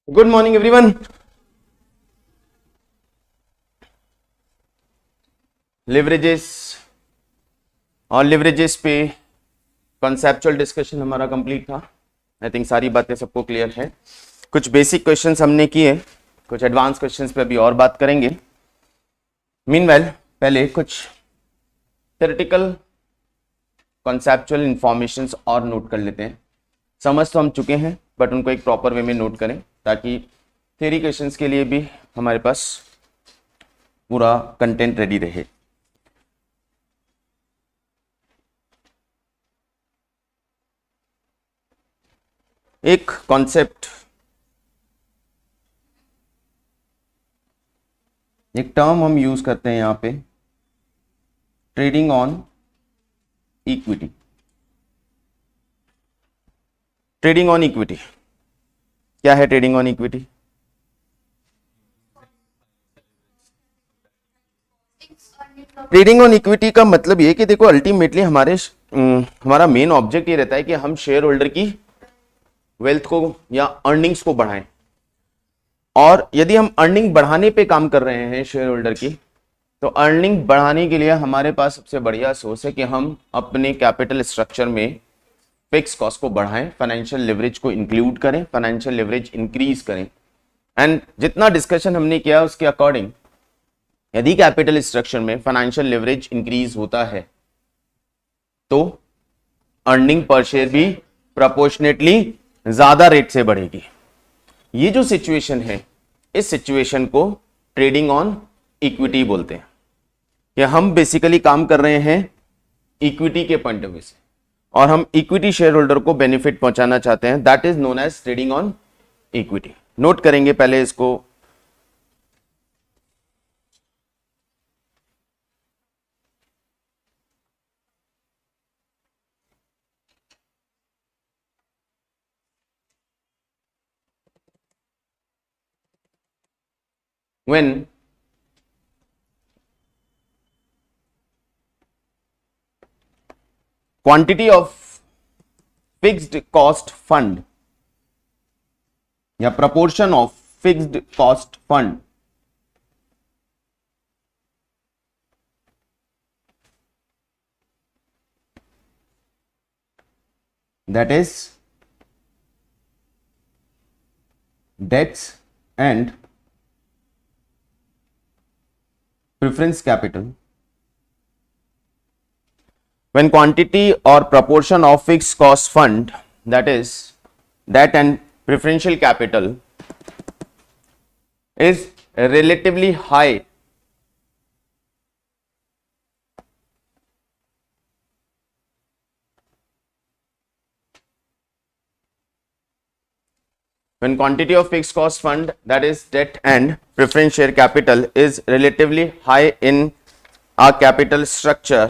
Good morning everyone. Leverages और leverages पे conceptual discussion हमारा कंप्लीट था। आई थिंक सारी बातें सबको क्लियर है। कुछ बेसिक क्वेश्चंस हमने किए, कुछ एडवांस क्वेश्चंस पे अभी और बात करेंगे। मीनवाइल पहले कुछ थ्योरेटिकल कॉन्सेप्चुअल इंफॉर्मेशंस और नोट कर लेते हैं। समझ तो हम चुके हैं बट उनको एक प्रॉपर वे में नोट करें ताकि थ्योरी क्वेश्चंस के लिए भी हमारे पास पूरा कंटेंट रेडी रहे। एक कॉन्सेप्ट, एक टर्म हम यूज करते हैं यहां पे, trading on equity. Trading on equity क्या है? Trading on equity trading on equity का मतलब ये कि देखो अल्टीमेटली हमारा मेन ऑब्जेक्ट ये रहता है कि हम शेयर होल्डर की वेल्थ को या अर्निंग्स को बढ़ाएं। और यदि हम अर्निंग बढ़ाने पे काम कर रहे हैं शेयर होल्डर की, तो अर्निंग बढ़ाने के लिए हमारे पास सबसे बढ़िया सोर्स है कि हम अपने कैपिटल स्ट्रक्चर में फिक्स कॉस्ट को बढ़ाएं, फाइनेंशियल लिवरेज को इंक्लूड करें, फाइनेंशियल लिवरेज इंक्रीज करें। एंड जितना डिस्कशन हमने किया उसके अकॉर्डिंग यदि कैपिटल स्ट्रक्चर में फाइनेंशियल लिवरेज इंक्रीज होता है तो अर्निंग पर शेयर भी प्रोपोर्शनेटली ज्यादा रेट से बढ़ेगी। ये जो सिचुएशन है, इस सिचुएशन को ट्रेडिंग ऑन इक्विटी बोलते हैं। कि हम बेसिकली काम कर रहे हैं इक्विटी के पॉइंट ऑफ व्यू से और हम इक्विटी शेयर होल्डर को बेनिफिट पहुंचाना चाहते हैं। That is known as trading on equity. Note करेंगे पहले इसको। when quantity of fixed cost fund या proportion of fixed cost fund that is debts and preference capital, when quantity or proportion of fixed cost fund, that is debt and preferential capital, is relatively high when quantity of fixed cost fund, that is debt and preference share capital, is relatively high in our capital structure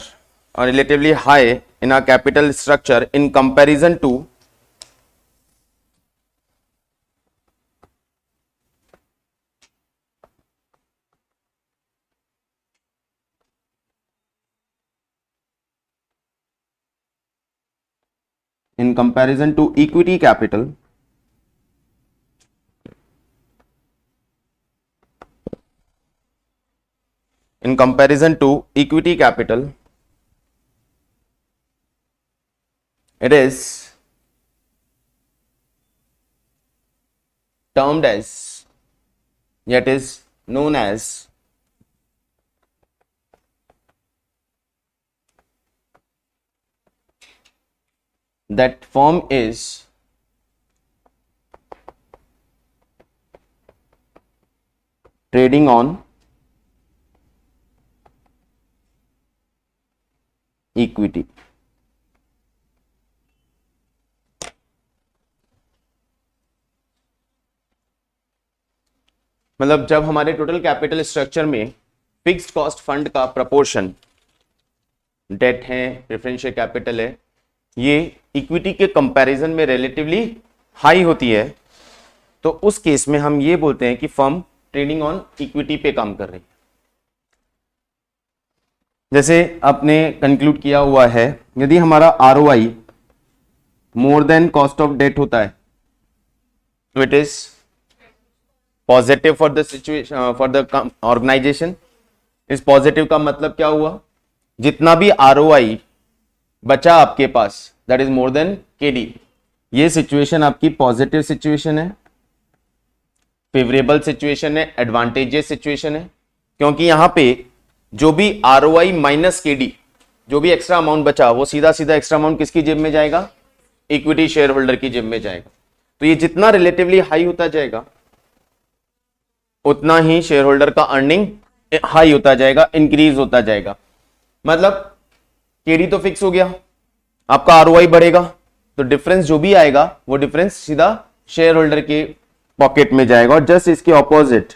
or relatively high in our capital structure in comparison to equity capital, in comparison to equity capital, it is termed as, yet is known as that firm is trading on equity. मतलब जब हमारे total capital structure में fixed cost fund का proportion, date है, preferential capital है, ये equity के comparison में रिलेटिवली हाई होती है, तो उस केस में हम ये बोलते हैं कि फर्म ट्रेडिंग ऑन इक्विटी पे काम कर रही है। जैसे आपने कंक्लूड किया हुआ है, यदि हमारा ROI more than cost of debt होता है तो it is positive for the situation, for the organisation. इस पॉजिटिव का मतलब क्या हुआ, जितना भी आरओआई बचा आपके पास that is more than KD, ये सिचुएशन आपकी पॉजिटिव सिचुएशन है, फेवरेबल सिचुएशन है, एडवांटेजियस सिचुएशन है, क्योंकि यहां पे जो भी आरओआई माइनस केडी, जो भी एक्स्ट्रा अमाउंट बचा वो सीधा सीधा एक्स्ट्रा अमाउंट किसकी जेब में जाएगा, इक्विटी शेयर होल्डर की जेब में जाएगा। तो ये जितना रिलेटिवली हाई होता जाएगा उतना ही शेयर होल्डर का अर्निंग हाई होता जाएगा, इंक्रीज होता जाएगा। मतलब केडी तो फिक्स हो गया, आपका आरओआई बढ़ेगा तो डिफरेंस जो भी आएगा वो डिफरेंस सीधा शेयर होल्डर के पॉकेट में जाएगा। और जस्ट इसके ऑपोजिट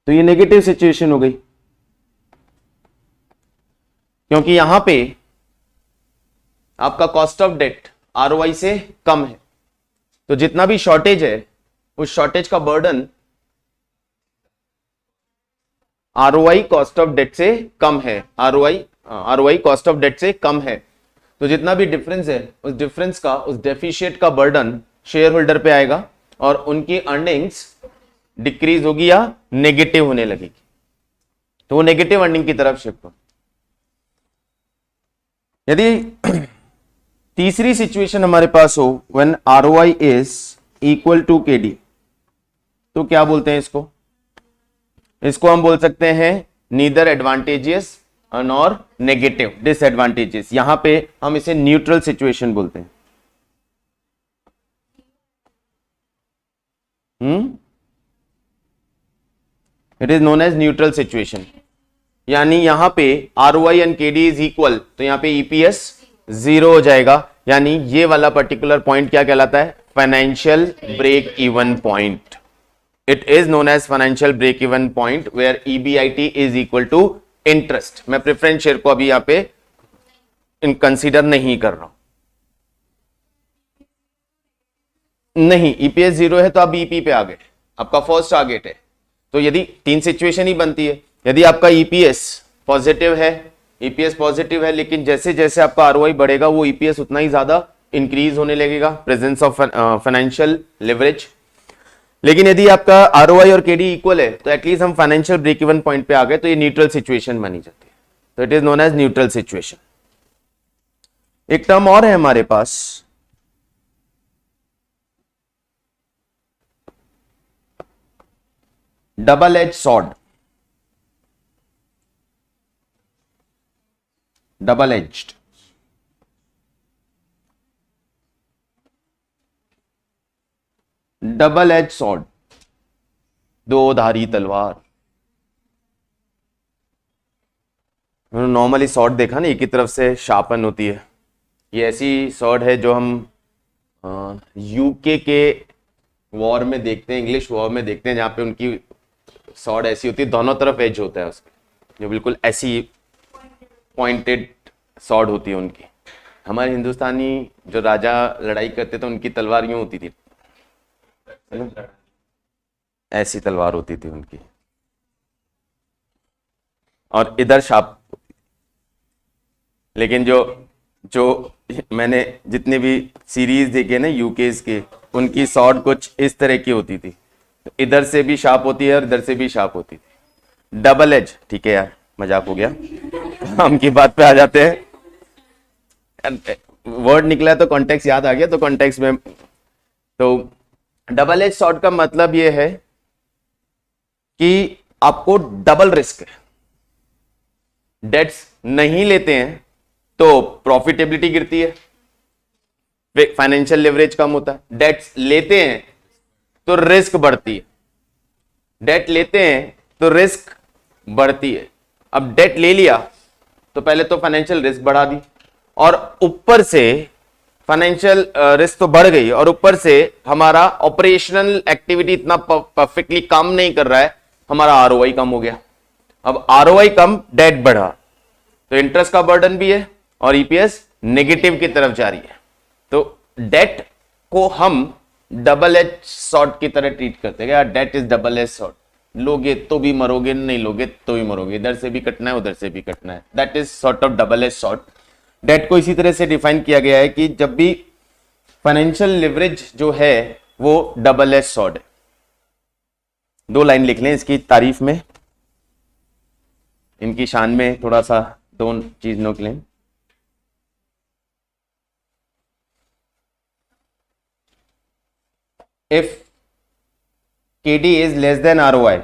तो ये नेगेटिव सिचुएशन हो गई, क्योंकि यहां पे आपका कॉस्ट ऑफ डेट आरओआई से कम है, तो जितना भी शॉर्टेज है उस शॉर्टेज का burden ROI cost of debt से कम है, आरओआई कॉस्ट ऑफ डेट से कम है। तो जितना भी डिफरेंस है उस डिफरेंस का, उस डेफिशिएट का बर्डन शेयर होल्डर पे आएगा और उनकी अर्निंग्स डिक्रीज होगी या नेगेटिव होने लगेगी, तो वो नेगेटिव अर्निंग की तरफ शिफ्ट हो। यदि तीसरी सिचुएशन हमारे पास हो when ROI is equal to KD, तो क्या बोलते हैं इसको, इसको हम बोल सकते हैं नीदर एडवांटेजियस और नेगेटिव, डिसएडवांटेजेस। यहां पे हम इसे न्यूट्रल सिचुएशन बोलते हैं। It is known as neutral situation, यानी यहां पे ROI and KD is equal, तो यहां पे ईपीएस 0 हो जाएगा, यानी ये वाला पर्टिकुलर पॉइंट क्या कहलाता है, financial break even point. It is known as financial break even point where EBIT is equal to interest. मैं प्रेफरेंस शेयर को अभी यहां पे कंसीडर नहीं कर रहा हूं, नहीं ईपीएस 0 है तो आप ईपी पे आ गए, आपका फर्स्ट टारगेट है। तो यदि तीन सिचुएशन ही बनती है, यदि आपका ईपीएस पॉजिटिव है, ईपीएस पॉजिटिव है, लेकिन जैसे जैसे आपका आरओआई बढ़ेगा वो ईपीएस उतना ही ज्यादा इंक्रीज होने लगेगा, प्रेजेंस ऑफ फाइनेंशियल लिवरेज। लेकिन यदि आपका आरओआई और केडी इक्वल है तो एटलीस्ट हम फाइनेंशियल ब्रेक इवन पॉइंट पे आ गए, तो ये न्यूट्रल सिचुएशन बनी जाती है। तो it is known as neutral situation. एक टर्म और है हमारे पास, double edge sword. Double edged, double edge sword, दो धारी तलवार। नॉर्मली सॉर्ड देखा ना, एक ही तरफ से शार्पन होती है, ये ऐसी सॉर्ड है जो हम यूके के वॉर में देखते हैं, इंग्लिश वॉर में देखते हैं, जहां पे उनकी सॉर्ड ऐसी होती है, दोनों तरफ एज होता है उसके, जो बिल्कुल ऐसी पॉइंटेड सॉर्ड होती है उनकी। हमारे हिंदुस्तानी जो राजा लड़ाई करते थे उनकी तलवार यूं होती थी, ऐसी तलवार होती थी उनकी, और इधर शार्प। लेकिन जो मैंने जितने भी सीरीज देखे ना यूकेस के, उनकी सॉर्ड कुछ इस तरह की होती थी, तो इधर से भी शार्प होती है और इधर से भी शार्प होती थी। डबल एज, ठीक है यार मजाक हो गया, हम की बात पे आ जाते हैं। वर्ड निकला तो कॉन्टेक्स्ट याद आ गया, तो कॉन्टेक्स्ट में, तो डबल एज सॉर्ड का मतलब यह है कि आपको डबल रिस्क है। डेट्स नहीं लेते हैं तो प्रॉफिटेबिलिटी गिरती है, फाइनेंशियल लिवरेज कम होता है। डेट्स लेते हैं तो रिस्क बढ़ती है, डेट लेते हैं तो रिस्क बढ़ती है। अब डेट ले लिया तो पहले तो फाइनेंशियल रिस्क बढ़ा दी, और ऊपर से फाइनेंशियल रिस्क तो बढ़ गई, और ऊपर से हमारा ऑपरेशनल एक्टिविटी इतना परफेक्टली काम नहीं कर रहा है, हमारा आरओआई कम हो गया। अब आरओआई कम, डेट बढ़ा, तो इंटरेस्ट का बर्डन भी है और ईपीएस नेगेटिव की तरफ जा रही है। तो डेट को हम डबल एज सॉर्ड की तरह ट्रीट करते हैं, यार debt is double edge sword, लोगे तो भी मरोगे, नहीं लोगे तो भी मरोगे, इधर से भी कटना है उधर से भी कटना है। That is sort of double edge sword. Debt को इसी तरह से डिफाइन किया गया है कि जब भी फाइनेंशियल लिवरेज जो है वो डबल एज सॉर्ड है, 2 लाइन लिख लें इसकी तारीफ में, इनकी शान में थोड़ा सा 2 चीज नोट लें। If KD is less than ROI,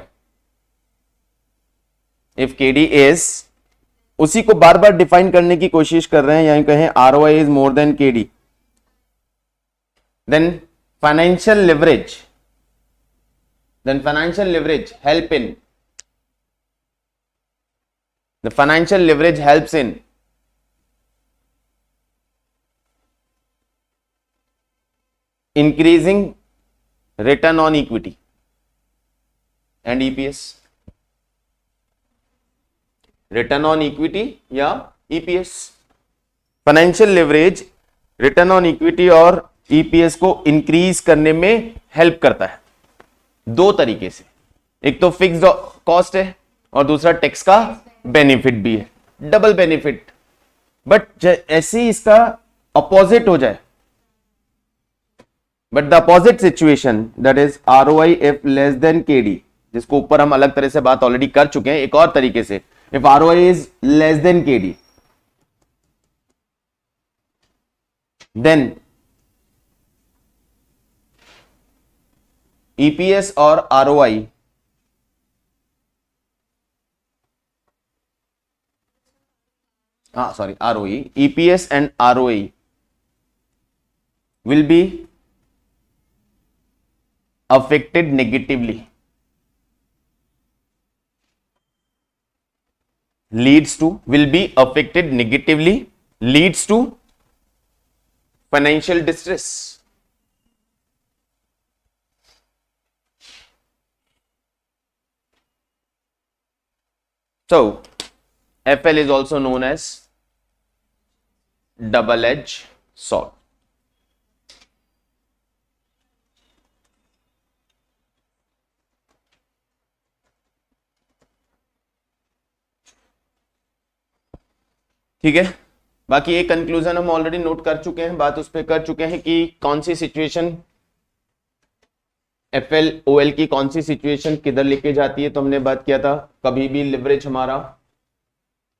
if KD is, उसी को बार बार डिफाइन करने की कोशिश कर रहे हैं, यहां कहें ROI is more than KD, then financial leverage help in, the financial leverage helps in increasing return on equity and EPS, return on equity या EPS। Financial leverage return on equity और EPS को increase करने में help करता है 2 तरीके से, एक तो फिक्स्ड कॉस्ट है और दूसरा टैक्स का बेनिफिट भी है, डबल बेनिफिट। बट ऐसे ही इसका अपोजिट हो जाए, but the opposite situation that is ROI if less than KD, जिसको ऊपर हम अलग तरह से बात ऑलरेडी कर चुके हैं एक और तरीके से, if ROI is less than KD, then EPS और ROI ROE, EPS and ROE will be affected negatively, will be affected negatively, leads to financial distress. So FL is also known as double-edged sword. ठीक है, बाकी एक conclusion हम already note कर चुके हैं, बात उस पर कर चुके हैं कि कौन सी सिचुएशन FL-OL की कौन सी सिचुएशन किधर लेके जाती है। तो हमने बात किया था कभी भी लिवरेज हमारा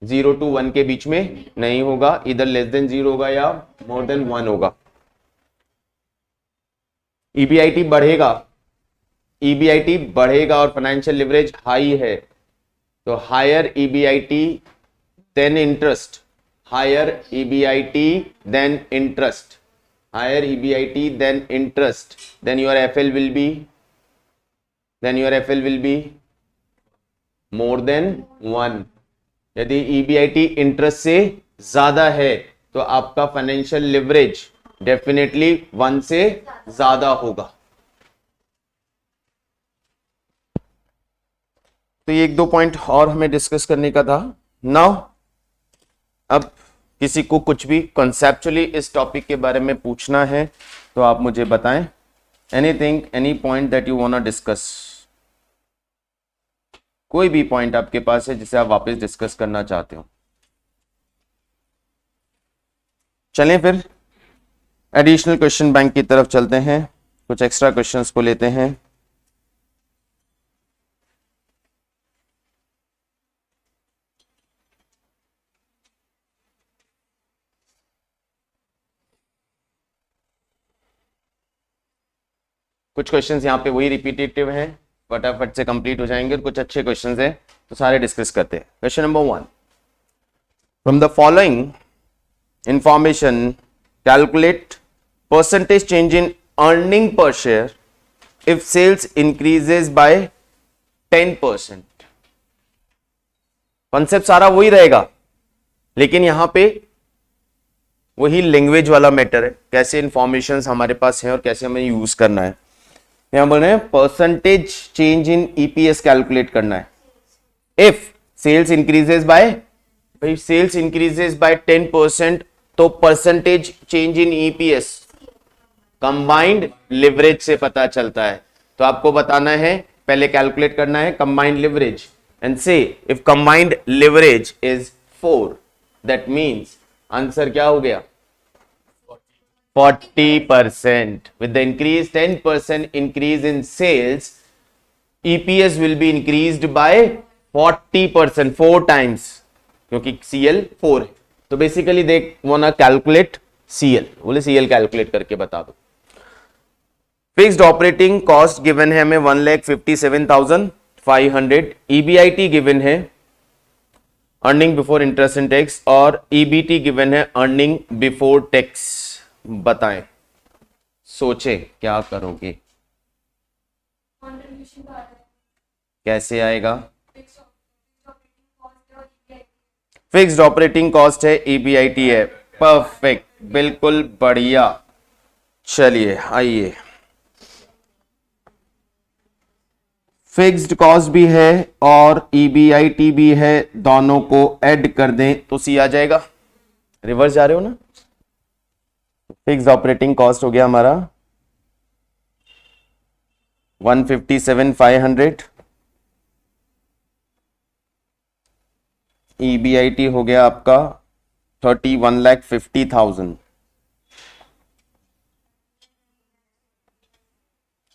0 to 1 के बीच में नहीं होगा, इधर लेस देन 0 होगा या मोर देन 1 होगा। EBIT बढ़ेगा और फाइनेंशियल लिवरेज हाई है तो higher EBIT than interest, higher EBIT than interest, then your FL will be more than 1। यदि EBIT इंटरेस्ट से ज्यादा है तो आपका फाइनेंशियल लिवरेज डेफिनेटली 1 से ज्यादा होगा। तो ये 1-2 पॉइंट और हमें डिस्कस करने का था। नाउ अब किसी को कुछ भी कॉन्सेप्चुअली इस टॉपिक के बारे में पूछना है तो आप मुझे बताएं, anything, any point that you want to discuss, कोई भी पॉइंट आपके पास है जिसे आप वापस डिस्कस करना चाहते हो। चलें फिर एडिशनल क्वेश्चन बैंक की तरफ चलते हैं, कुछ एक्स्ट्रा क्वेश्चंस को लेते हैं। कुछ क्वेश्चंस यहाँ पे वही रिपीटेटिव हैं, फटाफट से कंप्लीट हो जाएंगे, और कुछ अच्छे क्वेश्चंस हैं तो सारे डिस्कस करते हैं। Question number 1, from the following information calculate percentage change in earning per share if sales increases by 10%। Concept सारा वही रहेगा, लेकिन यहां पे वही लैंग्वेज वाला मैटर है, कैसे इंफॉर्मेशन हमारे पास है और कैसे हमें यूज करना है। यहां बोल रहे हैं परसेंटेज चेंज इन EPS कैलकुलेट करना है। इफ सेल्स इंक्रीजेस बाय, भाई सेल्स इंक्रीजेस बाय 10% तो परसेंटेज चेंज इन EPS कंबाइंड लिवरेज से पता चलता है। तो आपको बताना है, पहले कैलकुलेट करना है कंबाइंड लिवरेज एंड से if combined leverage is 4, that means answer क्या हो गया 40%। With the increase 10% increase in sales, EPS will be increased by 40%, 4 times, क्योंकि सीएल 4 है। तो बेसिकली देख वो ना कैलकुलेट सीएल, बोले सीएल कैलकुलेट करके बता दो। फिक्स्ड ऑपरेटिंग कॉस्ट गिवन है हमें 1,57,500, ईबीआईटी गिवन है earning before interest and tax, और ईबीटी गिवन है अर्निंग बिफोर टैक्स। बताएं, सोचे क्या करोगे, कैसे आएगा? फिक्स्ड ऑपरेटिंग कॉस्ट है, ईबीआईटी है, परफेक्ट, बिल्कुल बढ़िया। चलिए आइए, फिक्स्ड कॉस्ट भी है और ईबीआईटी भी है, दोनों को ऐड कर दें तो सी आ जाएगा। रिवर्स जा रहे हो ना? फिक्स्ड ऑपरेटिंग कॉस्ट हो गया हमारा 157,500, ईबीआईटी हो गया आपका 31,50,000,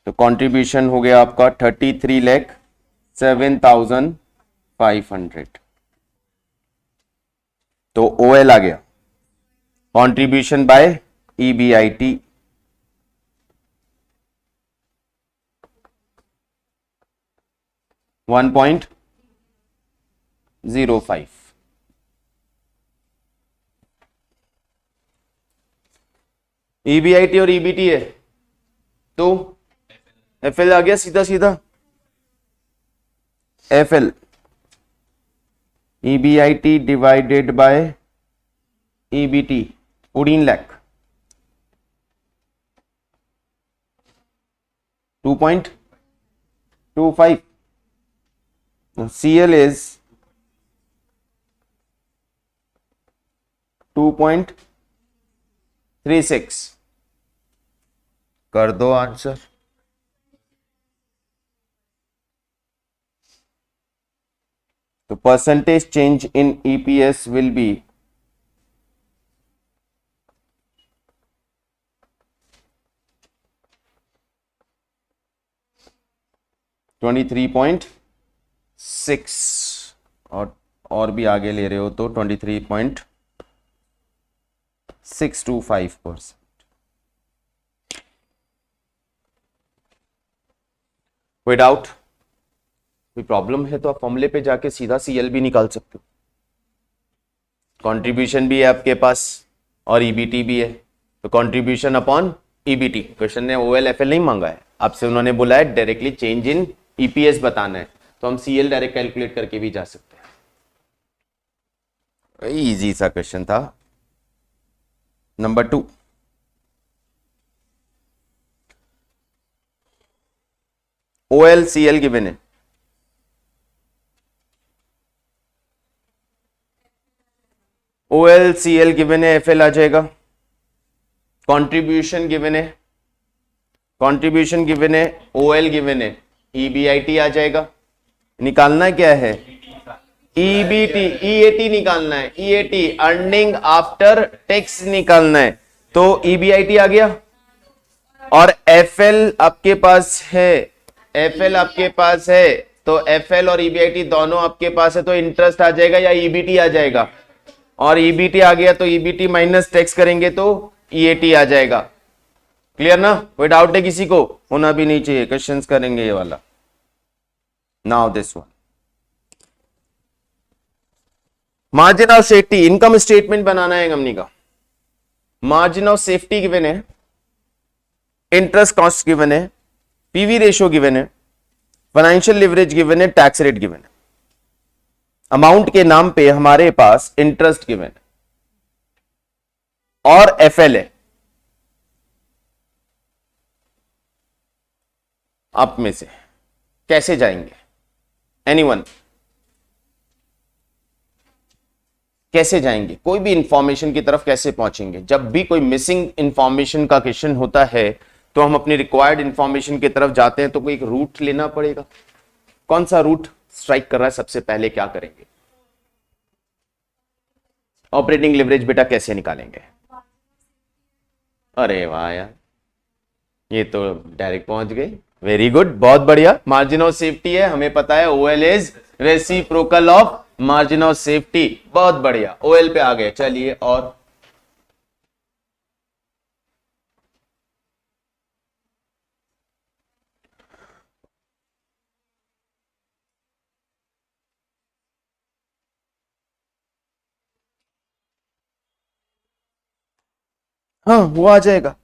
तो कंट्रीब्यूशन हो गया आपका 33,07,500। तो ओएल आ गया, कंट्रीब्यूशन बाय ईबीआईटी, $1.05। ईबीआईटी और ईबीटी है तो एफएल आ गया सीधा सीधा, FL EBIT divided by EBT 14 lakh, 2.25। CL is 2.36। कर दो आंसर। तो percentage change in EPS will B 23.6, और भी आगे ले रहे हो तो 23.625%। कोई डाउट, कोई प्रॉब्लम है तो आप फॉर्मूले पे जाके सीधा सीएल भी निकाल सकते हो। कंट्रीब्यूशन भी है आपके पास और ईबीटी भी है, तो कंट्रीब्यूशन अपॉन ईबीटी। क्वेश्चन ने ओएल एफएल नहीं मांगा है आपसे, उन्होंने बोला है डायरेक्टली चेंज इन ईपीएस बताना है, तो हम सीएल डायरेक्ट कैलकुलेट करके भी जा सकते हैं। इजी सा क्वेश्चन था। नंबर 2, ओएल सीएल गिवन है, ओएल सीएल गिवन है, एफएल आ जाएगा। कंट्रीब्यूशन गिवन है, कंट्रीब्यूशन गिवन है, ओएल गिवन है, ईबीआईटी आ जाएगा। निकालना क्या है? ईबीटी, ईएटी निकालना है, ईएटी अर्निंग आफ्टर टैक्स निकालना है, तो ईबीआईटी आ गया। और एफएल आपके पास है, एफएल आपके पास है, तो एफएल और ईबीआईटी दोनों आपके पास है, तो इंटरेस्ट आ जाएगा या ईबीटी आ जाएगा। और ईबीटी आ गया तो ईबीटी माइनस टैक्स करेंगे तो ईएटी आ जाएगा। क्लियर ना? कोई डाउट है किसी को? होना भी नहीं चाहिए, क्वेश्चंस करेंगे ये वाला। Now this one, margin of safety, income statement बनाना है कंपनी का। मार्जिन ऑफ सेफ्टी गिवन है, इंटरेस्ट कॉस्ट गिवन है, पीवी रेशियो गिवन है, फाइनेंशियल लिवरेज गिवन है, टैक्स रेट गिवन है। अमाउंट के नाम पे हमारे पास इंटरेस्ट गिवन है और एफएल है। आप में से कैसे जाएंगे? एनीवन? कैसे जाएंगे? कोई भी इंफॉर्मेशन की तरफ कैसे पहुंचेंगे? जब भी कोई मिसिंग इंफॉर्मेशन का क्वेश्चन होता है तो हम अपनी रिक्वायर्ड इंफॉर्मेशन की तरफ जाते हैं, तो कोई एक रूट लेना पड़ेगा। कौन सा रूट स्ट्राइक कर रहा है? सबसे पहले क्या करेंगे? ऑपरेटिंग लिवरेज बेटा कैसे निकालेंगे? अरे वाह यार, ये तो डायरेक्ट पहुंच गए। वेरी गुड, बहुत बढ़िया। मार्जिन ऑफ सेफ्टी है, हमें पता है OL is reciprocal of margin of safety. बहुत बढ़िया, ओएल पे आ गए। चलिए और हाँ वो आ जाएगा,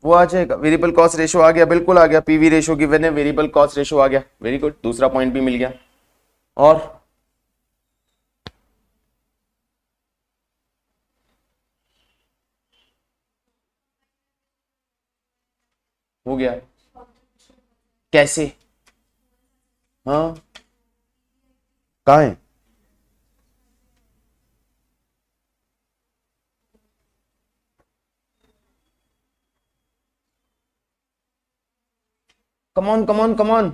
वो आ जाएगा। वेरिएबल कॉस्ट रेशो आ गया, बिल्कुल आ गया। पीवी रेशो गिवन है, वेरिएबल कॉस्ट रेशो आ गया। वेरी गुड, दूसरा पॉइंट भी मिल गया। और हो गया कैसे? हाँ कहाँ है? Come on come on come on.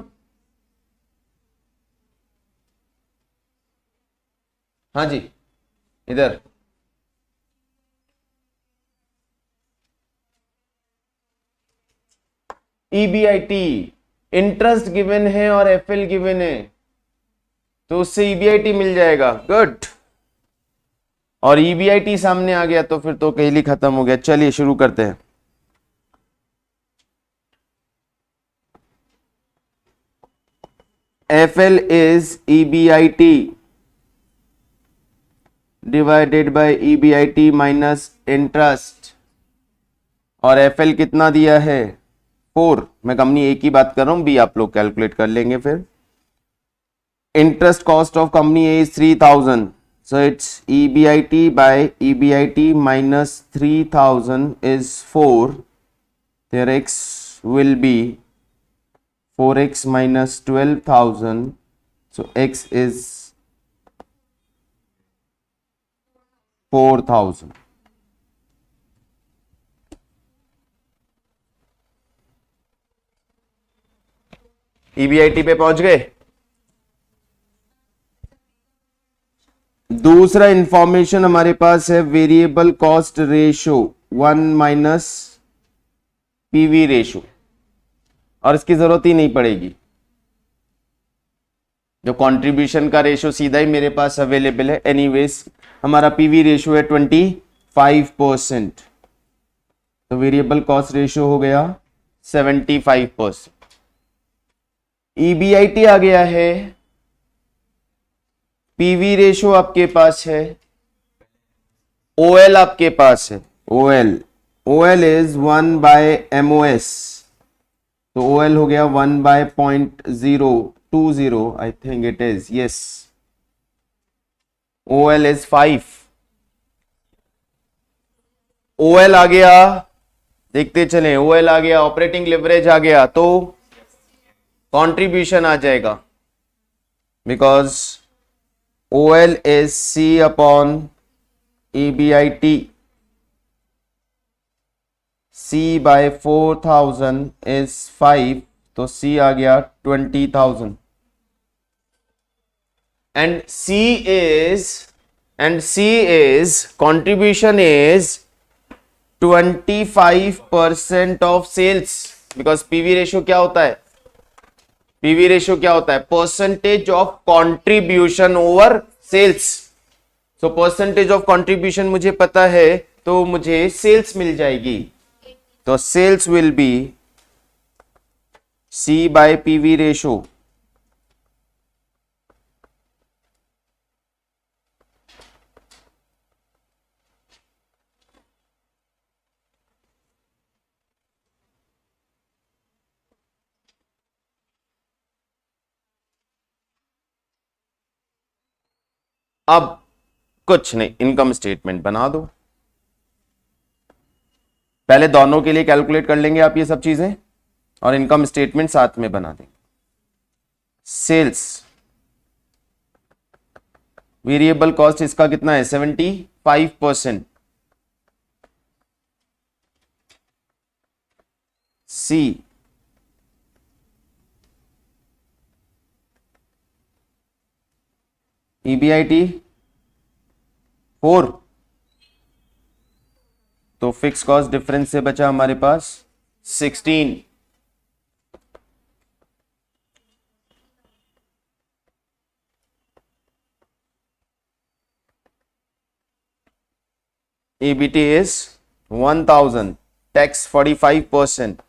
हाँ जी, इधर। ईबीआईटी इंटरेस्ट गिवन है और एफएल गिवन है, तो उससे ईबीआईटी मिल जाएगा। गुड। और ईबीआईटी सामने आ गया तो फिर तो पहली खत्म हो गया। चलिए शुरू करते हैं। FL is EBIT divided by EBIT minus interest. और एफएल कितना दिया है? 4। मैं कंपनी ए की बात कर रहा हूं, बी आप लोग कैलकुलेट कर लेंगे फिर। Interest cost of company A is 3000, so it's EBIT by EBIT minus 3000 is 4. Their x will be 4x minus 12,000, so x is 4000. EBIT पे पहुंच गए। दूसरा इंफॉर्मेशन हमारे पास है variable cost ratio 1 minus PV ratio, और इसकी जरूरत ही नहीं पड़ेगी। जो कंट्रीब्यूशन का रेशो सीधा ही मेरे पास अवेलेबल है। एनीवेज हमारा पीवी रेशो है 25%, तो वेरिएबल कॉस्ट रेशो हो गया 75%। ईबीआईटी आ गया है, पीवी रेशो आपके पास है, ओएल आपके पास है। ओएल इज 1 बाय एमओएस, तो ओएल हो गया 1 by 0.020, I think it is, yes. OL is 5। OL आ गया, देखते चलें। ओएल आ गया, ऑपरेटिंग लिवरेज आ गया, तो कंट्रीब्यूशन आ जाएगा, because OL is C upon EBIT. C by 4000 is 5, तो C आ गया 20,000. And C is contribution is 25% of sales, because PV ratio क्या होता है? पीवी रेशियो क्या होता है? Percentage of contribution over sales. So percentage of contribution मुझे पता है, तो मुझे सेल्स मिल जाएगी। तो sales will be C by PV ratio. अब कुछ नहीं, इनकम स्टेटमेंट बना दो। पहले दोनों के लिए कैलकुलेट कर लेंगे आप ये सब चीजें, और इनकम स्टेटमेंट साथ में बना देंगे। सेल्स वेरिएबल कॉस्ट इसका कितना है? 75%। सी ईबीआईटी 4, तो फिक्स कॉस्ट डिफरेंस से बचा हमारे पास 16। EBT is 1000, tax 45%.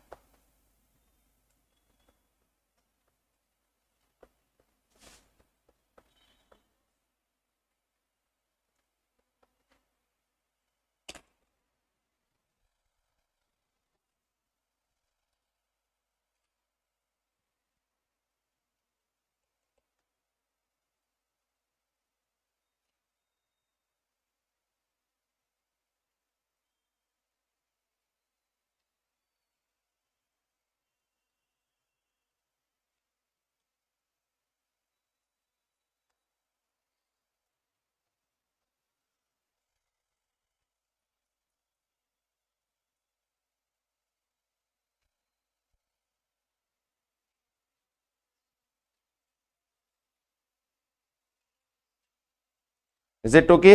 Is it okay?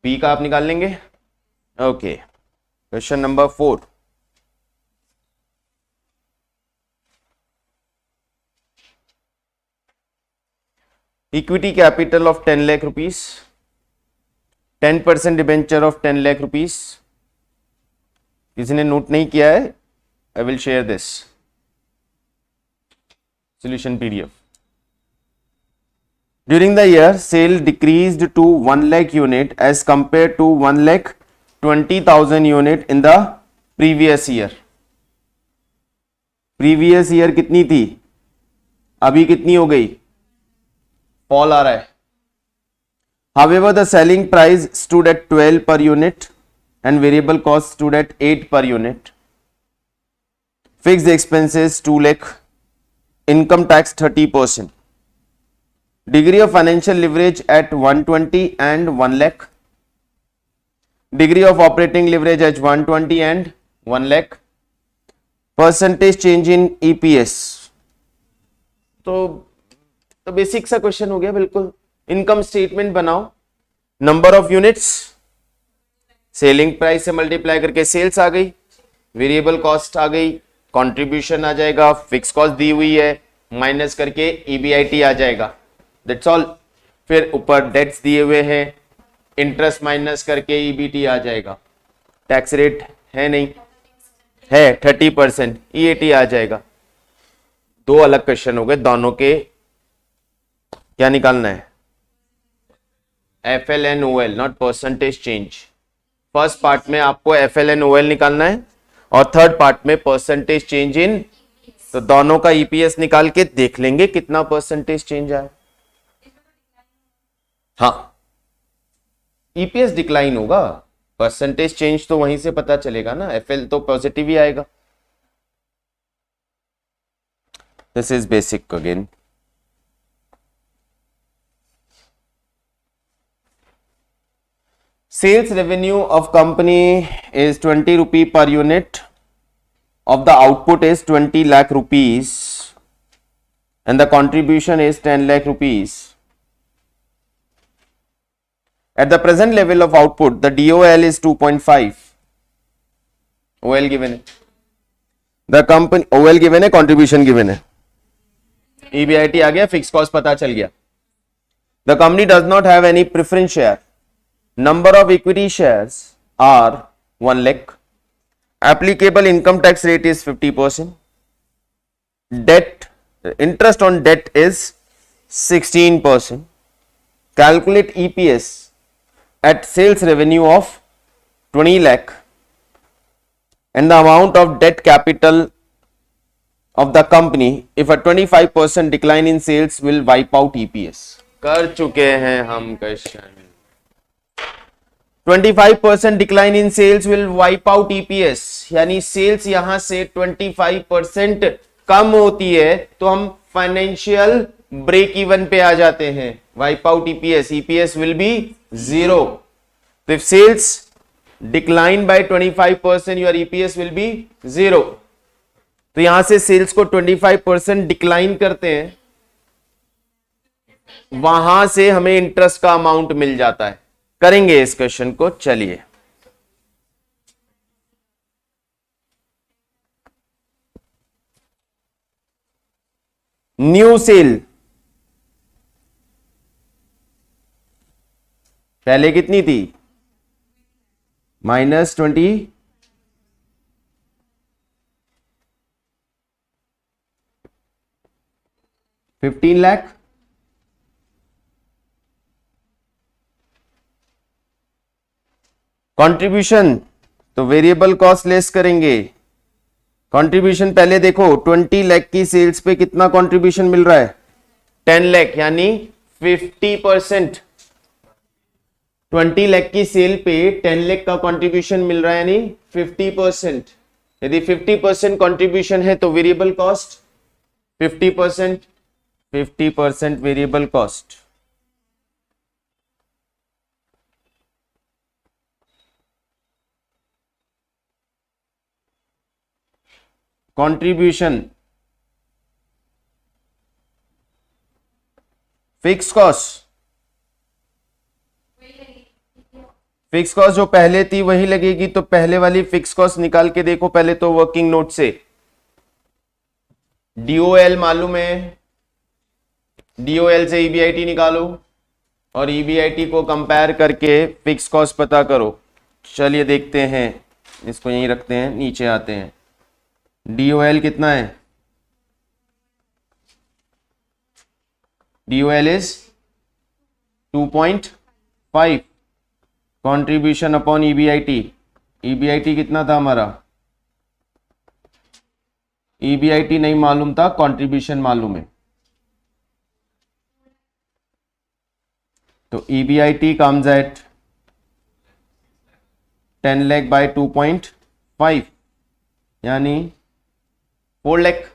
B का आप निकाल लेंगे. Okay, question number 4. Equity capital of 10 lakh rupees, 10% debenture of 10 lakh rupees. किसी ने नोट नहीं किया है? I will share this solution PDF. During the year, sale decreased to 1 lakh unit as compared to 1 lakh 20,000 unit in the previous year. Previous year कितनी थी? अभी कितनी हो गई? फॉल आ रहा है. However, the selling price stood at 12 per unit and variable cost stood at 8 per unit. Fixed expenses 2 lakh. Income tax 30%. Degree of financial leverage at 120 and 1 lakh. Degree of operating leverage at 120 and 1 lakh. Percentage change in EPS. तो basic सा question हो गया बिल्कुल. Income statement बनाओ, number of units, selling price से multiply करके sales आ गई, वेरिएबल कॉस्ट आ गई, कंट्रीब्यूशन आ जाएगा, फिक्स कॉस्ट दी हुई है, माइनस करके ईबीआईटी आ जाएगा. That's all. फिर ऊपर डेट्स दिए हुए हैं, इंटरेस्ट माइनस करके ईबीटी आ जाएगा. टैक्स रेट है नहीं, है 30%, ईएटी आ जाएगा. दो अलग क्वेश्चन हो गए, दोनों के क्या निकालना है? FL and OL, not percentage change. First part में आपको एफएल एंड ओएल निकालना है और थर्ड पार्ट में परसेंटेज चेंज इन. तो दोनों का ईपीएस निकाल के देख लेंगे कितना परसेंटेज चेंज आया. हाँ, ईपीएस डिक्लाइन होगा, परसेंटेज चेंज तो वहीं से पता चलेगा ना. एफएल तो पॉजिटिव ही आएगा. This is basic again. Sales revenue of company is 20 rupee per unit. Of the output is 20 lakh rupees and the contribution is 10 lakh rupees. At the present level of output, the DOL is 2.5. OL given है. The company OL given है, contribution given है. EBIT आ गया, fixed cost पता चल गया. The company does not have any preference share. Number of equity shares are 1 lakh. Applicable income tax rate is 50%. Debt, interest on debt is 16%. Calculate EPS at sales revenue of 20 lakh and the amount of debt capital of the company if a 25% decline in sales will wipe out EPS. कर चुके हैं हम question. 25% decline in sales will wipe out EPS. यानी sales यहां से 25% कम होती है तो हम फाइनेंशियल ब्रेक इवन पे आ जाते हैं. Wipe out EPS, EPS will be 0. तो if sales decline by 25% your EPS will be 0. तो यहां से सेल्स को 25% डिक्लाइन करते हैं, वहां से हमें इंटरेस्ट का अमाउंट मिल जाता है. करेंगे इस क्वेश्चन को. चलिए, न्यू सेल पहले कितनी थी? -20, 15 लाख। कंट्रीब्यूशन तो वेरिएबल कॉस्ट लेस करेंगे। कंट्रीब्यूशन पहले देखो 20 लाख की सेल्स पे कितना कंट्रीब्यूशन मिल रहा है? 10 लाख, यानी 50%। 20 लाख की सेल पे 10 लाख का कंट्रीब्यूशन मिल रहा है, यानी 50%। यदि 50% कंट्रीब्यूशन है तो variable cost 50%, 50% variable cost. Contribution fix cost, fix cost जो पहले थी वही लगेगी। तो पहले वाली फिक्स कॉस्ट निकाल के देखो पहले तो वर्किंग नोट से। डीओएल मालूम है, डीओएल से ईबीआईटी निकालो और ईबीआईटी को कंपेयर करके फिक्स कॉस्ट पता करो। चलिए देखते हैं, इसको यहीं रखते हैं, नीचे आते हैं। डीओएल कितना है? DOL is 2.5 contribution upon EBIT. EBIT कितना था हमारा? ईबीआईटी नहीं मालूम था, कंट्रीब्यूशन मालूम है। तो EBIT comes at 10 lakh by 2.5, यानी 4 lakh.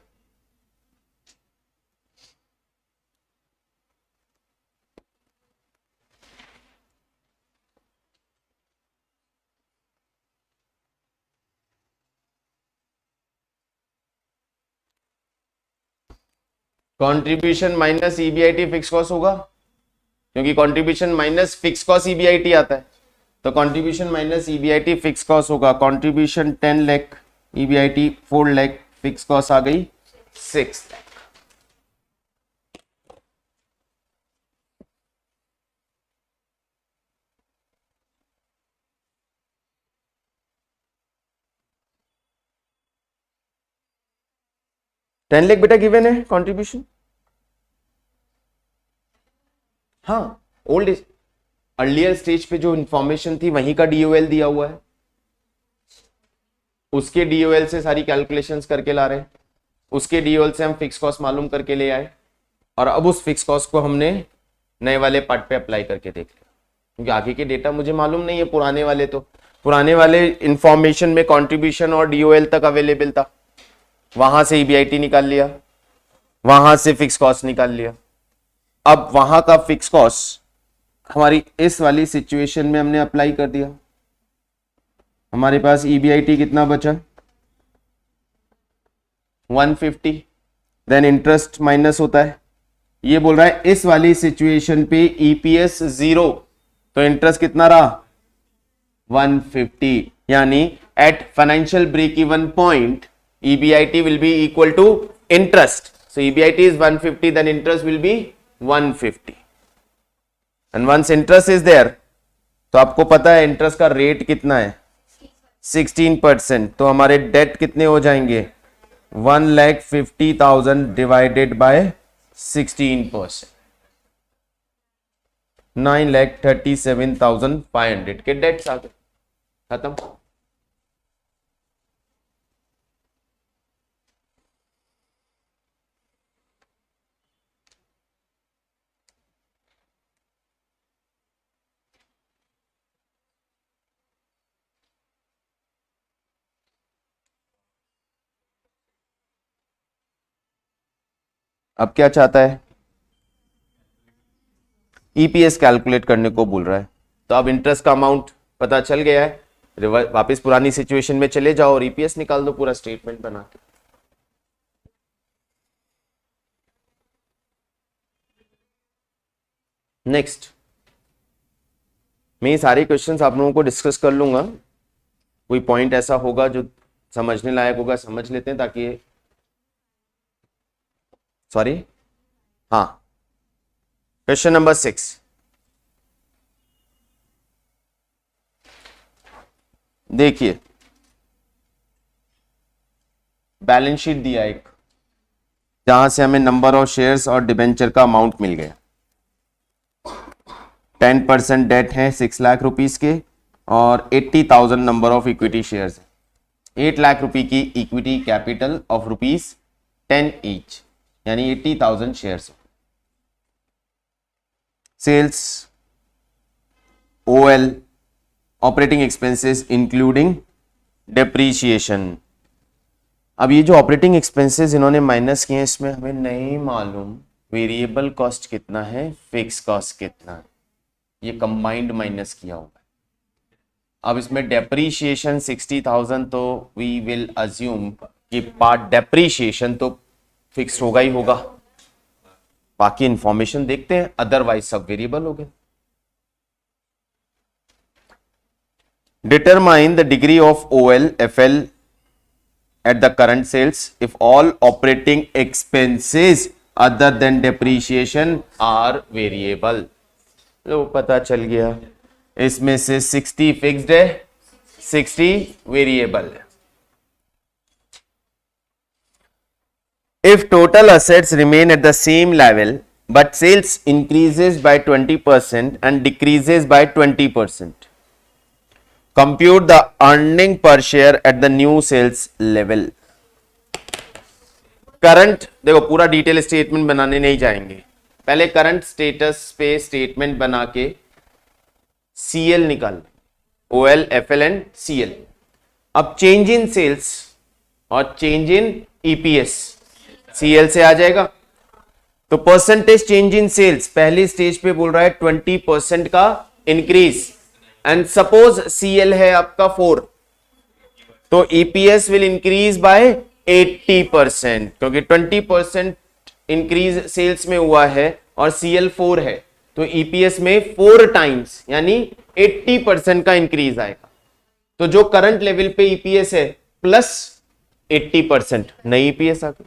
Contribution minus EBIT fix cost होगा, क्योंकि contribution minus fix cost EBIT आता है। तो contribution minus EBIT fix cost होगा। Contribution 10 lakh, EBIT 4 lakh, fix cost आ गई 6 लाख। $10 लाख बेटा गिवन है कंट्रीब्यूशन। हाँ, ओल्ड अर्लियर स्टेज पे जो इंफॉर्मेशन थी वहीं का डीओएल दिया हुआ है, उसके डीओएल से सारी कैलकुलेशंस करके ला रहे हैं। उसके डीओएल से हम फिक्स कॉस्ट मालूम करके ले आए और अब उस फिक्स कॉस्ट को हमने नए वाले पार्ट पे अप्लाई करके देख लिया, क्योंकि आगे के डेटा मुझे मालूम नहीं है। पुराने वाले इंफॉर्मेशन में कंट्रीब्यूशन और डीओएल तक अवेलेबल था, वहां से ईबीआईटी निकाल लिया, वहां से फिक्स कॉस्ट निकाल लिया। अब वहां का फिक्स कॉस्ट हमारी इस वाली सिचुएशन में हमने अप्लाई कर दिया। हमारे पास ईबीआईटी कितना बचा? 150। देन इंटरेस्ट माइनस होता है। ये बोल रहा है इस वाली सिचुएशन पे ईपीएस 0, तो इंटरेस्ट कितना रहा? 150, यानी at financial break even point EBIT will be equal to interest. So EBIT is 150, then interest will be 150. And once interest is there, तो आपको पता है इंटरेस्ट का रेट कितना है? 16%। तो हमारे डेट कितने हो जाएंगे? 1,50,000 डिवाइडेड बाय 16%, 9,37,500 के डेट्स आ गए, खत्म। अब क्या चाहता है? ईपीएस कैलकुलेट करने को बोल रहा है। तो अब इंटरेस्ट का अमाउंट पता चल गया है, वापस पुरानी सिचुएशन में चले जाओ और ईपीएस निकाल दो पूरा स्टेटमेंट बना के। नेक्स्ट, मैं ये सारे क्वेश्चंस आप लोगों को डिस्कस कर लूंगा। कोई पॉइंट ऐसा होगा जो समझने लायक होगा, समझ लेते हैं, ताकि सॉरी, हाँ, क्वेश्चन नंबर 6। देखिए बैलेंस शीट दिया एक, जहां से हमें नंबर ऑफ शेयर्स और डिबेंचर का अमाउंट मिल गया। 10% डेट है 6 लाख रुपीस के और 80,000 नंबर ऑफ इक्विटी शेयर्स है। 8 लाख रुपए की इक्विटी कैपिटल ऑफ ₹10 ईच, यानी 80,000 shares. Sales, OL, operating expenses including depreciation. अब ये जो ऑपरेटिंग एक्सपेंसेस इन्होंने माइनस किए हैं, इसमें हमें नहीं मालूम वेरिएबल कॉस्ट कितना है, फिक्स कॉस्ट कितना है, ये कंबाइंड माइनस किया होगा। अब इसमें डेप्रीशिएशन 60,000, तो वी विल अज्यूम कि पार्ट डेप्रीशिएशन तो फिक्स होगा ही होगा, बाकी इंफॉर्मेशन देखते हैं, अदरवाइज सब वेरिएबल हो गए। Determine the degree of OL FL at the current sales if all operating expenses other than depreciation are variable। लो पता चल गया, इसमें से 60 फिक्स्ड है, 60 वेरिएबल है। If total assets remain at the same level but sales increases by 20% and decreases by 20%, compute the earning per share at the new sales level। Current, देखो पूरा detail statement बनाने नहीं जाएंगे, पहले करंट स्टेटस पे statement बना के CL निकाल, OL, FL एंड CL। अब चेंज इन सेल्स और चेंज इन EPS CL से आ जाएगा। तो परसेंटेज चेंज इन सेल्स पहली स्टेज पे बोल रहा है 20% का इंक्रीज, एंड सपोज CL है आपका 4, तो EPS विल इंक्रीज बाय 80%, क्योंकि 20% इंक्रीज सेल्स में हुआ है और CL 4 है, तो EPS में 4 टाइम्स यानी 80% का इंक्रीज आएगा। तो जो करंट लेवल पे EPS है प्लस 80% नई EPS आ गई।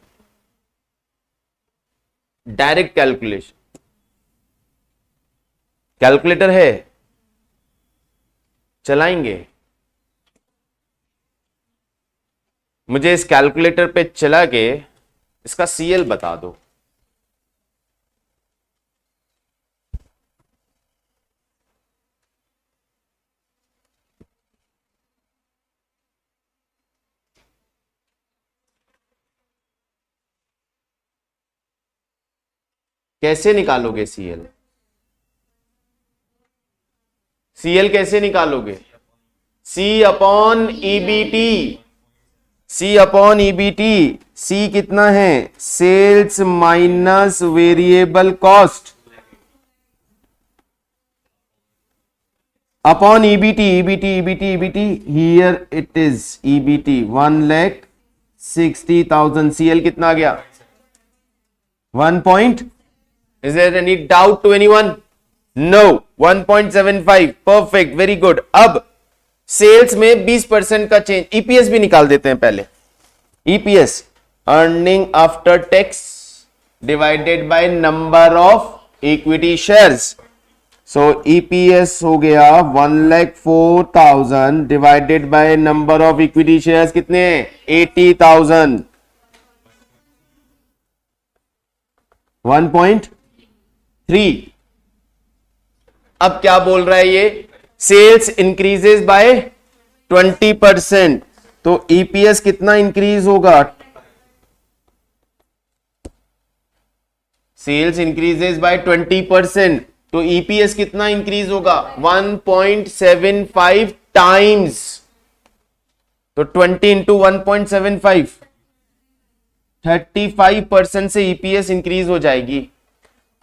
डायरेक्ट कैलकुलेशन, कैलकुलेटर है, चलाएंगे। मुझे इस कैलकुलेटर पे चला के इसका CL बता दो। कैसे निकालोगे CL? CL कैसे निकालोगे? C upon EBT, C upon EBT। C कितना है? Sales minus variable cost upon EBT, EBT here it is EBT 1,60,000। CL कितना आ गया? 1 Is there any doubt to anyone? No, 1.75, perfect, very good। अब sales में 20% का change, EPS भी निकाल देते हैं पहले। EPS earning after tax divided by number of equity shares. So EPS हो गया 1,04,000 divided by number of equity shares कितने हैं? 80,000। 1.3। अब क्या बोल रहा है ये? सेल्स इंक्रीजेस बाय 20%, तो EPS कितना इंक्रीज होगा? सेल्स इंक्रीजेस बाय 20%, तो EPS कितना इंक्रीज होगा? 1.75 टाइम्स। तो 20 इंटू 1.75, 35% से EPS इंक्रीज हो जाएगी।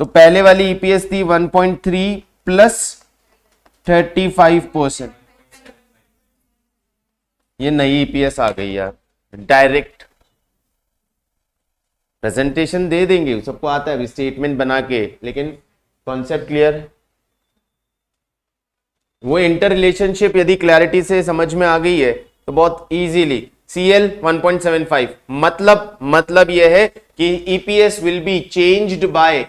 तो पहले वाली EPS थी 1.3 प्लस 35%, ये नई EPS आ गई यार। डायरेक्ट प्रेजेंटेशन दे देंगे, सबको आता है स्टेटमेंट बना के, लेकिन कॉन्सेप्ट क्लियर है। वो इंटर रिलेशनशिप यदि क्लैरिटी से समझ में आ गई है तो बहुत इजीली CL 1.75, मतलब यह है कि EPS will be changed by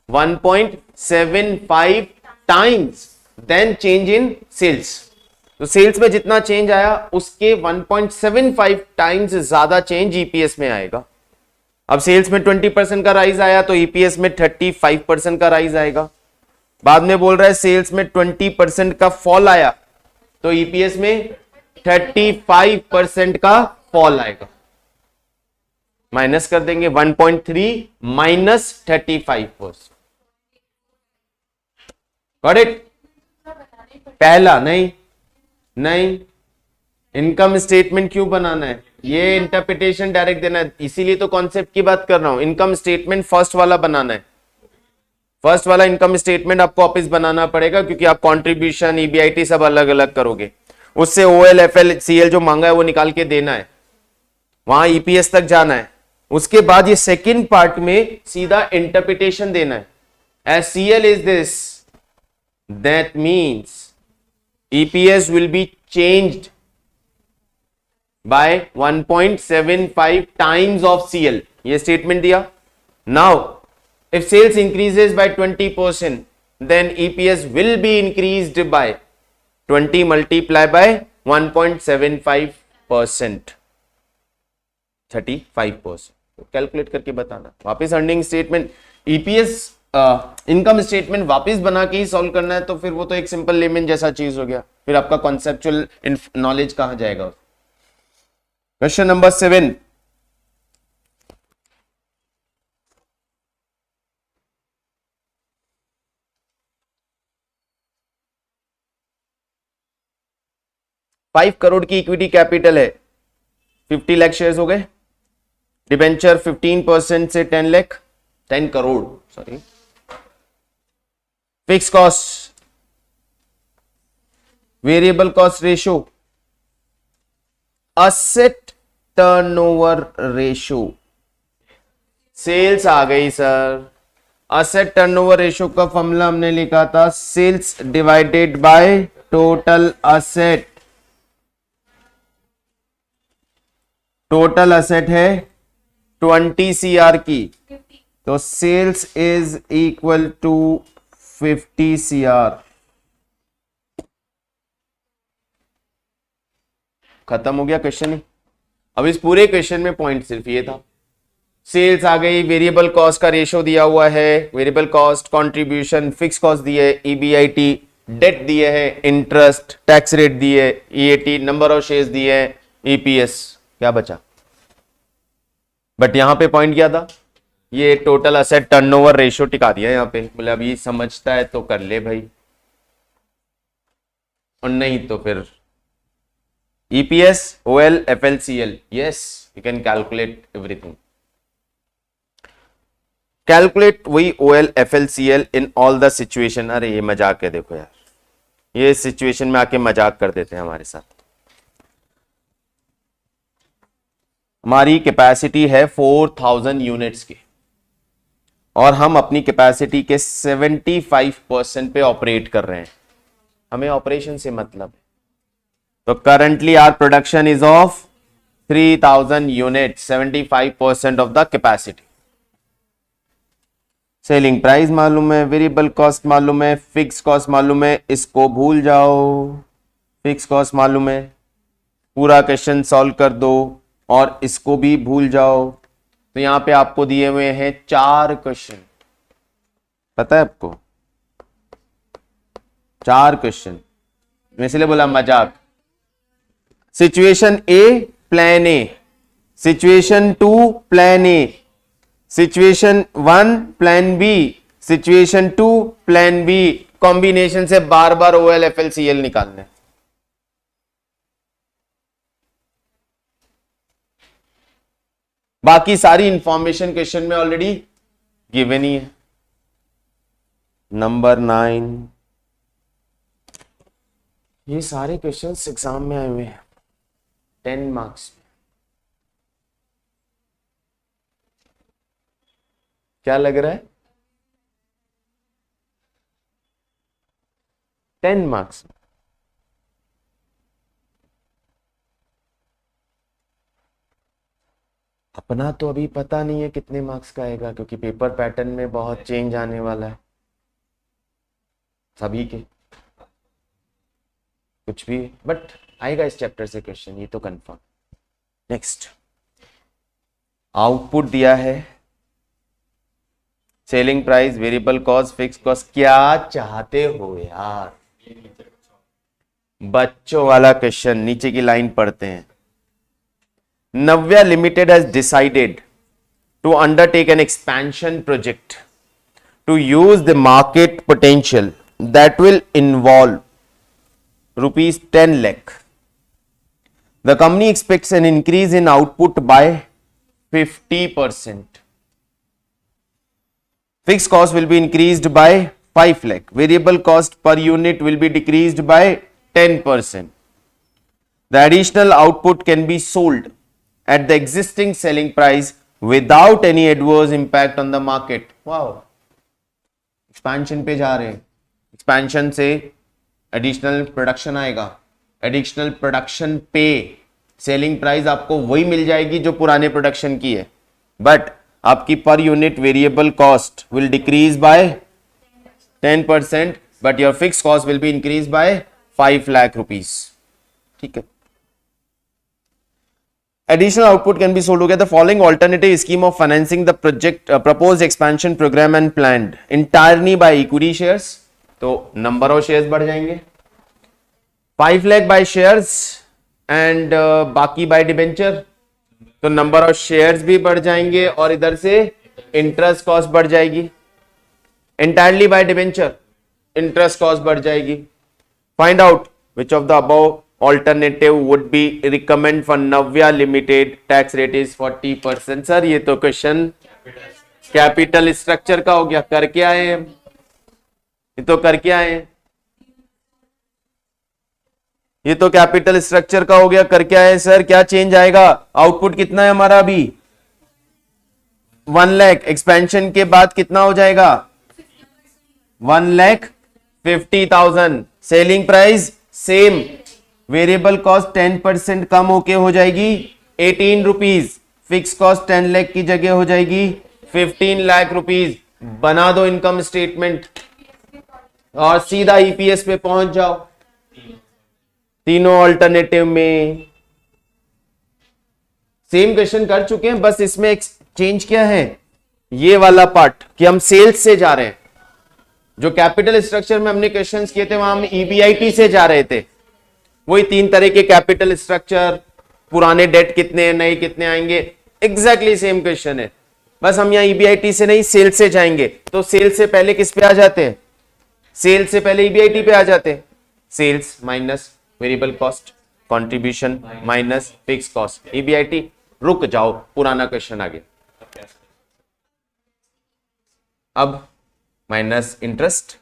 1.75 times than change in sales. तो सेल्स में जितना चेंज आया उसके 1.75 टाइम्स ज्यादा चेंज ईपीएस में आएगा। अब सेल्स में 20% का राइज आया तो ईपीएस में 35% का राइज आएगा। बाद में बोल रहा है सेल्स में 20% का फॉल आया तो ईपीएस में 35% का फॉल आएगा। माइनस कर देंगे 1.3 माइनस 35%। Got it? पहला नहीं इनकम स्टेटमेंट क्यों बनाना है, ये इंटरप्रिटेशन डायरेक्ट देना है, इसीलिए तो कॉन्सेप्ट की बात कर रहा हूं। इनकम स्टेटमेंट फर्स्ट वाला बनाना है, फर्स्ट वाला इनकम स्टेटमेंट आपको वापस बनाना पड़ेगा क्योंकि आप कंट्रीब्यूशन ईबीआईटी सब अलग अलग करोगे। उससे ओएल एफएल सीएल जो मांगा है वो निकाल के देना है, वहां ईपीएस तक जाना है। उसके बाद ये सेकंड पार्ट में सीधा इंटरप्रिटेशन देना है। As CL is this, that means EPS will be changed by 1.75 times of CL. ये स्टेटमेंट दिया। Now, if sales increases by 20%, then EPS will be increased by 20 multiplied by 1.75%, 35%। Calculate करके बताना। वापस earning statement, EPS income statement वापस बना के ही solve करना है तो फिर वो तो एक सिंपल लेमन जैसा चीज हो गया, फिर आपका कॉन्सेप्चुअल नॉलेज कहां जाएगा। क्वेश्चन नंबर 7, $5 करोड़ की इक्विटी कैपिटल है, 50 लाख शेयर्स हो गए। डिबेंचर 15% से 10 crore sorry. Fix cost, variable cost ratio, asset turnover ratio. Sales आ गई सर। असेट टर्नओवर रेशो का फॉर्मूला हमने लिखा था sales divided by total asset. Total asset है 20 CR की, तो sales is equal to 50 CR। खत्म हो गया क्वेश्चन ही। अब इस पूरे क्वेश्चन में पॉइंट सिर्फ ये था, सेल्स आ गई, वेरिएबल कॉस्ट का रेशो दिया हुआ है, variable cost, contribution, fix cost दिए, ईबीआईटी, डेट दिए है, इंटरेस्ट, टैक्स रेट दिए, ईएटी, नंबर ऑफ शेयर्स दिए, ईपीएस, क्या बचा? बट यहां पे पॉइंट क्या था, ये टोटल असेट टर्नओवर रेशियो टिका दिया यहां पे। बोले अब ये समझता है तो कर ले भाई, और नहीं तो फिर EPS, OL, FLCL, yes you can calculate everything. Calculate वही OL FLCL in all the situation. अरे ये मजाक है, देखो यार, ये सिचुएशन में आके मजाक कर देते हैं हमारे साथ। हमारी कैपेसिटी है 4000 यूनिट्स की और हम अपनी कैपेसिटी के 75% पे ऑपरेट कर रहे हैं, हमें ऑपरेशन से मतलब है। तो currently our production is of 3000 unit, 75% of the capacity. Selling price मालूम है, वेरिएबल कॉस्ट मालूम है, फिक्स कॉस्ट मालूम है, इसको भूल जाओ। फिक्स कॉस्ट मालूम है, पूरा क्वेश्चन सॉल्व कर दो और इसको भी भूल जाओ। तो यहां पे आपको दिए हुए हैं 4 क्वेश्चन, पता है आपको 4 क्वेश्चन, मैं इसलिए बोला मजाक। Situation A plan A, situation 2 plan A, situation 1 plan B, situation 2 plan B. Combination से बार बार ओएल एफएलसीएल निकालने। बाकी सारी इंफॉर्मेशन क्वेश्चन में ऑलरेडी गिवन ही है। नंबर 9, ये सारे क्वेश्चंस एग्जाम में आए हुए हैं 10 मार्क्स में। क्या लग रहा है? 10 मार्क्स में। अपना तो अभी पता नहीं है कितने मार्क्स का आएगा, क्योंकि पेपर पैटर्न में बहुत चेंज आने वाला है सभी के। कुछ भी, बट आएगा इस चैप्टर से क्वेश्चन, ये तो कंफर्म। नेक्स्ट, आउटपुट दिया है, selling price, variable cost, fix cost. क्या चाहते हो यार, बच्चों वाला क्वेश्चन। नीचे की लाइन पढ़ते हैं। Navya limited has decided to undertake an expansion project to use the market potential that will involve rupees 10 lakh. The company expects an increase in output by 50%. Fixed cost will be increased by 5 lakh. Variable cost per unit will be decreased by 10%. The additional output can be sold at the existing selling price without any adverse impact on the market. Wow. Expansion पे जा रहे हैं, expansion से additional production आएगा, additional production पे selling price आपको वही मिल जाएगी जो पुराने प्रोडक्शन की है, बट आपकी per unit variable cost will decrease by 10%, but your fix cost will be increase by 5 lakh rupees. ठीक है। Additional output can be sold together. The following alternative scheme of financing the project proposed expansion program and planned entirely by equity shares. तो number of shares बढ़ जाएंगे, 5 lakh by shares and बाकी by debenture, तो number of shares भी बढ़ जाएंगे और इधर से interest cost बढ़ जाएगी। entirely by debenture, interest cost बढ़ जाएगी। Find out which of the above alternative would be recommend for Navya Limited. Tax rate is 40%. Sir ये तो क्वेश्चन कैपिटल स्ट्रक्चर का हो गया, करके आए हैं, ये तो करके आए हैं, ये तो कैपिटल स्ट्रक्चर का हो गया, करके आए हैं। सर क्या चेंज आएगा, आउटपुट कितना है हमारा अभी 1 लाख, एक्सपेंशन के बाद कितना हो जाएगा 1,50,000, selling price same, variable cost 10% कम होके हो जाएगी 18 रुपीज, फिक्स कॉस्ट 10 लाख की जगह हो जाएगी 15 लाख रुपीज। बना दो इनकम स्टेटमेंट और सीधा ईपीएस पे पहुंच जाओ। तीनों ऑल्टरनेटिव में सेम क्वेश्चन कर चुके हैं, बस इसमें एक चेंज क्या है, ये वाला पार्ट कि हम सेल्स से जा रहे हैं। जो कैपिटल स्ट्रक्चर में हमने क्वेश्चंस किए थे वहां हम ईबीआईटी से जा रहे थे। वही 3 तरह के कैपिटल स्ट्रक्चर, पुराने डेट कितने हैं, नए कितने आएंगे, एग्जैक्टली सेम क्वेश्चन है, बस हम यहाँ ईबीआईटी से नहीं सेल से जाएंगे। तो सेल से पहले किस पे आ जाते हैं, सेल से पहले ईबीआईटी पे आ जाते हैं। Sales minus variable cost, contribution minus fix cost, EBIT. रुक जाओ, पुराना क्वेश्चन आ गया। अब minus interest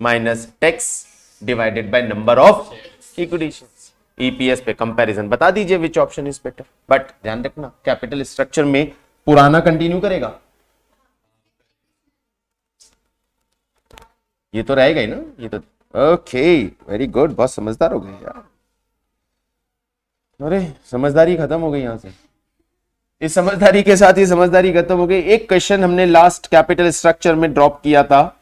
minus tax divided by number of equity shares, EPS पे कंपैरिजन बता दीजिए which option is better. But ध्यान रखना कैपिटल स्ट्रक्चर में पुराना कंटिन्यू करेगा, ये तो रहेगा ही ना, ये तो ओके, वेरी गुड, बहुत समझदार हो गए यार। अरे समझदारी खत्म हो गई यहां से, इस समझदारी के साथ ही समझदारी खत्म हो गई। एक क्वेश्चन हमने लास्ट कैपिटल स्ट्रक्चर में ड्रॉप किया था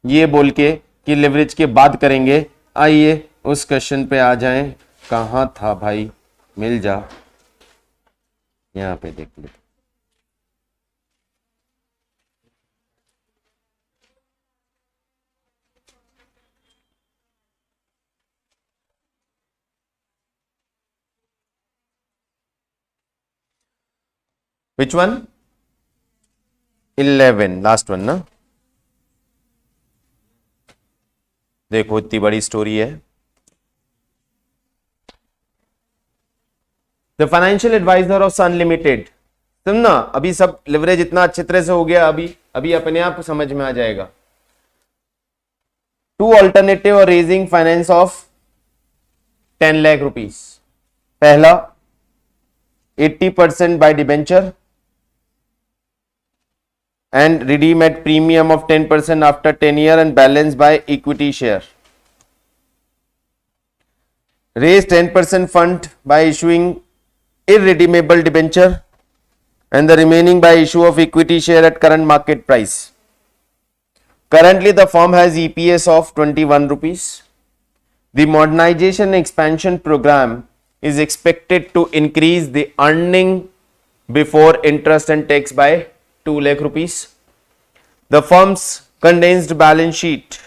ये बोल के कि लेवरेज के बाद करेंगे। आइए उस क्वेश्चन पे आ जाएं, कहां था भाई, मिल जा, यहां पे देख ले। Which one? 11, लास्ट वन ना। देखो इतनी बड़ी स्टोरी है। The financial advisor of Sun limited, सुनना, अभी सब लिवरेज इतना अच्छे तरह से हो गया, अभी अपने आप समझ में आ जाएगा। 2 अल्टरनेटिव और raising finance of 10 lakh rupees. पहला 80% by debenture and redeem at premium of 10% after 10 year and balance by equity share. Raise 10% fund by issuing irredeemable debenture and the remaining by issue of equity share at current market price. Currently the firm has EPS of 21 rupees. The modernization expansion program is expected to increase the earning before interest and tax by 2 lakh rupees. The firm's condensed balance sheet,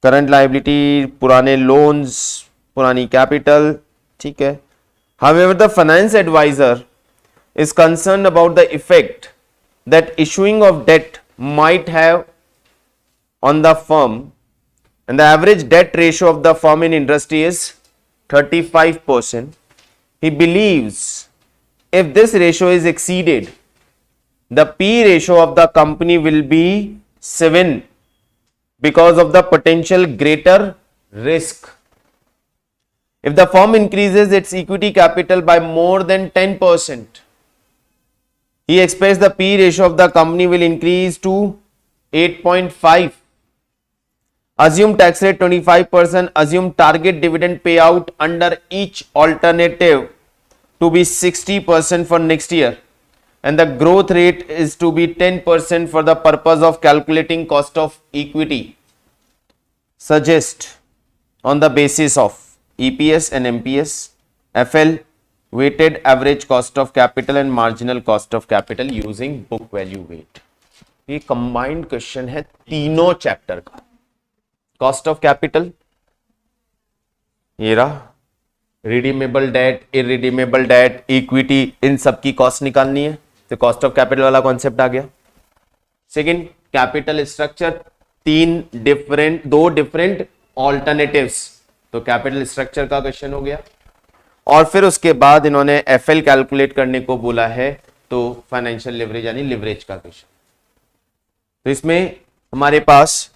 current liability, पुराने loans, पुरानी capital, ठीक है. However, the finance advisor is concerned about the effect that issuing of debt might have on the firm, and the average debt ratio of the firm in industry is 35%. He believes if this ratio is exceeded, the P ratio of the company will be 7 because of the potential greater risk. If the firm increases its equity capital by more than 10%, he expects the P ratio of the company will increase to 8.5. Assume tax rate 25%. Assume target dividend payout under each alternative to be 60% for next year, and the growth rate is to be 10% for the purpose of calculating cost of equity. Suggest on the basis of EPS and MPS, FL, weighted average cost of capital and marginal cost of capital using book value weight. ये combined question है तीनों chapter का. Cost of capital, ये रहा, redeemable debt, irredeemable debt, equity, इन सब की cost निकालनी है, तो कॉस्ट ऑफ कैपिटल वाला कॉन्सेप्ट आ गया. सेकंड, कैपिटल स्ट्रक्चर, दो डिफरेंट ऑल्टरनेटिव्स, तो कैपिटल स्ट्रक्चर का क्वेश्चन हो गया. और फिर उसके बाद इन्होंने एफएल कैलकुलेट करने को बोला है, तो फाइनेंशियल लिवरेज यानी लिवरेज का क्वेश्चन. तो इसमें हमारे पास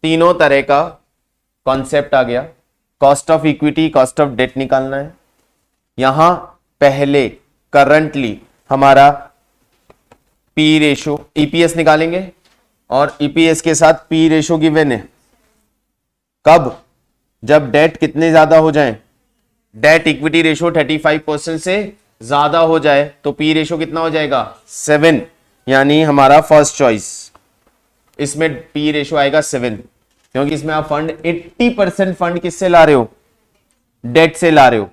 तीनों तरह का कॉन्सेप्ट आ गया. Cost of equity, cost of debt निकालना है. यहां पहले करंटली हमारा पी रेशो, ईपीएस निकालेंगे, और ईपीएस के साथ पी रेशो गिवन है. कब? जब डेट कितने ज्यादा हो जाए, डेट इक्विटी रेशो 35% से ज्यादा हो जाए, तो पी रेशो कितना हो जाएगा, 7, यानी हमारा फर्स्ट चॉइस. इसमें पी रेशो आएगा 7, क्योंकि इसमें आप फंड 80% फंड किससे ला रहे हो, डेट से ला रहे हो.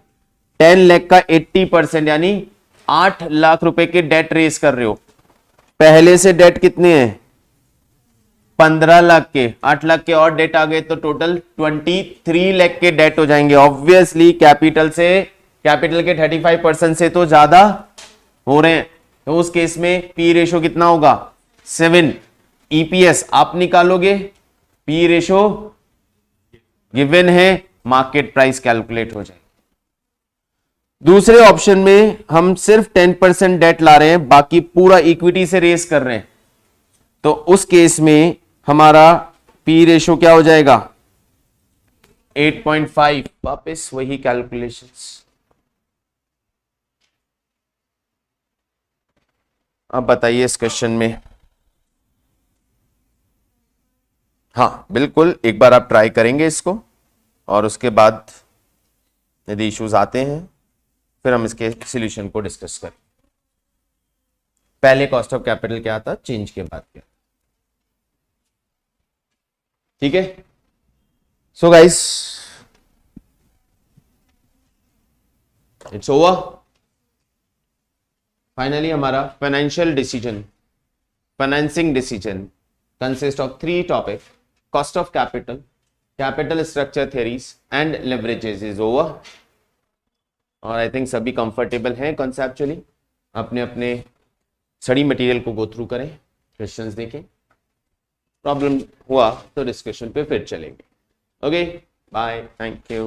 10 लाख का 80% यानी 8 लाख रुपए के डेट रेस कर रहे हो. पहले से डेट कितने हैं, 15 लाख के, 8 लाख के और डेट आ गए, तो टोटल 23 लाख के डेट हो जाएंगे. ऑब्वियसली कैपिटल के 35% से तो ज्यादा हो रहे हैं, तो उस केस में पी रेशो कितना होगा, 7. ईपीएस आप निकालोगे, पी रेशो गिवन है, मार्केट प्राइस कैलकुलेट हो जाएगी. दूसरे ऑप्शन में हम सिर्फ 10% डेट ला रहे हैं, बाकी पूरा इक्विटी से रेस कर रहे हैं, तो उस केस में हमारा पी रेशो क्या हो जाएगा, 8.5. वापस वही कैलकुलेशंस. अब बताइए इस क्वेश्चन में. हाँ बिल्कुल, एक बार आप ट्राई करेंगे इसको, और उसके बाद यदि इश्यूज आते हैं फिर हम इसके सॉल्यूशन को डिस्कस करें. पहले कॉस्ट ऑफ कैपिटल क्या था, चेंज के बाद क्या. ठीक है. So guys, it's over. Finally हमारा financial decision, financing decision consist of 3 topic: cost of capital, capital structure theories and leverages is over. और आई थिंक सभी कंफर्टेबल हैं कॉन्सेप्चुअली. अपने अपने स्टडी मटेरियल को गो थ्रू करें, क्वेश्चंस देखें, problem हुआ तो डिस्कशन पे फिर चलेंगे. Okay, bye, thank you.